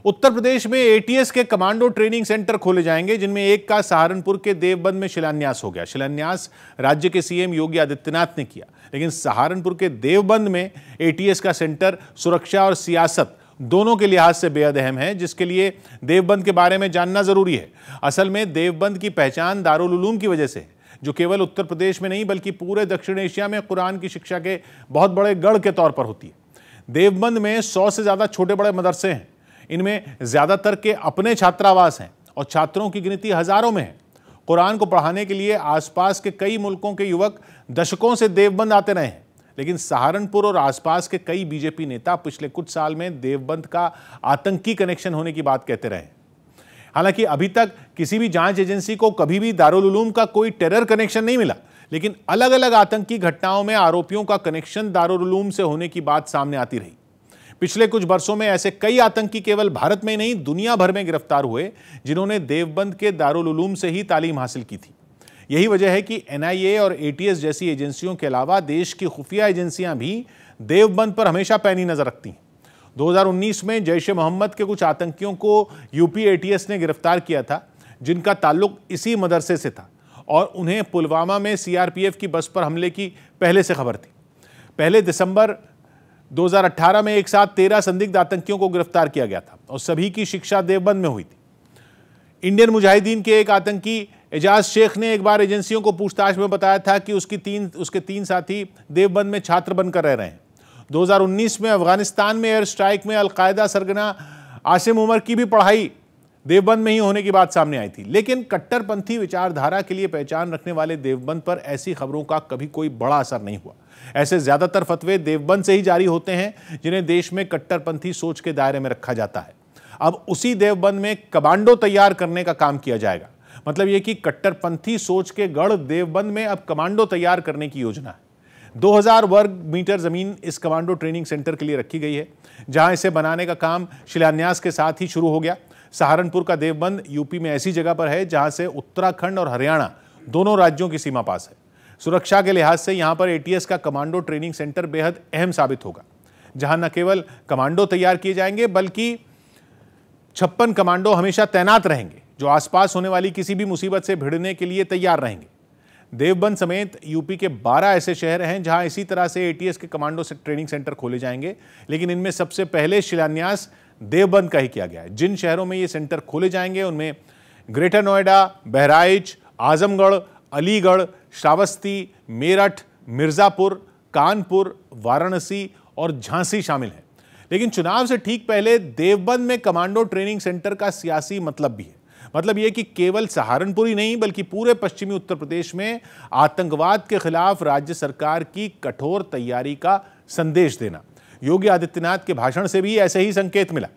उत्तर प्रदेश में एटीएस के commando training centre खोले जाएंगे, जिनमें एक का सहारनपुर के देवबंद में शिलान्यास हो गया। शिलान्यास राज्य के सीएम योगी आदित्यनाथ ने किया, लेकिन सहारनपुर के देवबंद में एटीएस का सेंटर सुरक्षा और सियासत दोनों के लिहाज से बेहद अहम है, जिसके लिए देवबंद के बारे में जानना जरूरी है। असल में देवबंद की पहचान दारुल उलूम की वजह से है, जो केवल उत्तर प्रदेश में नहीं बल्कि पूरे दक्षिण एशिया में कुरान की शिक्षा के बहुत बड़े गढ़ के तौर पर होती है। देवबंद में 100 से ज्यादा छोटे बड़े मदरसे हैं। इनमें ज्यादातर के अपने छात्रावास हैं और छात्रों की गिनती हजारों में है। कुरान को पढ़ाने के लिए आसपास के कई मुल्कों के युवक दशकों से देवबंद आते रहे हैं, लेकिन सहारनपुर और आसपास के कई बीजेपी नेता पिछले कुछ साल में देवबंद का आतंकी कनेक्शन होने की बात कहते रहे। हालांकि अभी तक किसी भी जांच एजेंसी को कभी भी दारुल उलूम का कोई टेरर कनेक्शन नहीं मिला, लेकिन अलग अलग आतंकी घटनाओं में आरोपियों का कनेक्शन दारुल उलूम से होने की बात सामने आती रही। पिछले कुछ वर्षों में ऐसे कई आतंकी केवल भारत में नहीं दुनिया भर में गिरफ्तार हुए, जिन्होंने देवबंद के दारुल उलूम से ही तालीम हासिल की थी। यही वजह है कि एनआईए और एटीएस जैसी एजेंसियों के अलावा देश की खुफिया एजेंसियां भी देवबंद पर हमेशा पैनी नजर रखती हैं। 2019 में जैश-ए-मोहम्मद के कुछ आतंकियों को यूपी एटीएस ने गिरफ्तार किया था, जिनका ताल्लुक इसी मदरसे से था और उन्हें पुलवामा में सीआरपीएफ की बस पर हमले की पहले से खबर थी। पहले दिसंबर 2018 में एक साथ 13 संदिग्ध आतंकियों को गिरफ्तार किया गया था और सभी की शिक्षा देवबंद में हुई थी। इंडियन मुजाहिदीन के एक आतंकी एजाज शेख ने एक बार एजेंसियों को पूछताछ में बताया था कि उसके तीन साथी देवबंद में छात्र बनकर रह रहे हैं। 2019 में अफगानिस्तान में एयर स्ट्राइक में अलकायदा सरगना आसिम उमर की भी पढ़ाई देवबंद में ही होने की बात सामने आई थी। लेकिन कट्टरपंथी विचारधारा के लिए पहचान रखने वाले देवबंद पर ऐसी खबरों का कभी कोई बड़ा असर नहीं हुआ। ऐसे ज्यादातर फतवे देवबंद से ही जारी होते हैं, जिन्हें देश में कट्टरपंथी सोच के दायरे में रखा जाता है। अब उसी देवबंद में कमांडो तैयार करने का काम किया जाएगा। मतलब यह कि कट्टरपंथी सोच के गढ़ देवबंद में अब कमांडो तैयार करने की योजना है। 2000 वर्ग मीटर जमीन इस कमांडो ट्रेनिंग सेंटर के लिए रखी गई है, जहां इसे बनाने का काम शिलान्यास के साथ ही शुरू हो गया। सहारनपुर का देवबंद यूपी में ऐसी जगह पर है जहां से उत्तराखंड और हरियाणा दोनों राज्यों की सीमा पास है। सुरक्षा के लिहाज से यहां पर एटीएस का कमांडो ट्रेनिंग सेंटर बेहद अहम साबित होगा, जहां न केवल कमांडो तैयार किए जाएंगे बल्कि 56 कमांडो हमेशा तैनात रहेंगे, जो आसपास होने वाली किसी भी मुसीबत से भिड़ने के लिए तैयार रहेंगे। देवबंद समेत यूपी के 12 ऐसे शहर हैं जहां इसी तरह से एटीएस के कमांडो ट्रेनिंग सेंटर खोले जाएंगे, लेकिन इनमें सबसे पहले शिलान्यास देवबंद का ही किया गया है। जिन शहरों में ये सेंटर खोले जाएंगे उनमें ग्रेटर नोएडा, बहराइच, आजमगढ़, अलीगढ़, श्रावस्ती, मेरठ, मिर्जापुर, कानपुर, वाराणसी और झांसी शामिल हैं। लेकिन चुनाव से ठीक पहले देवबंद में कमांडो ट्रेनिंग सेंटर का सियासी मतलब भी है। मतलब यह कि केवल सहारनपुर ही नहीं बल्कि पूरे पश्चिमी उत्तर प्रदेश में आतंकवाद के खिलाफ राज्य सरकार की कठोर तैयारी का संदेश देना। योगी आदित्यनाथ के भाषण से भी ऐसे ही संकेत मिला।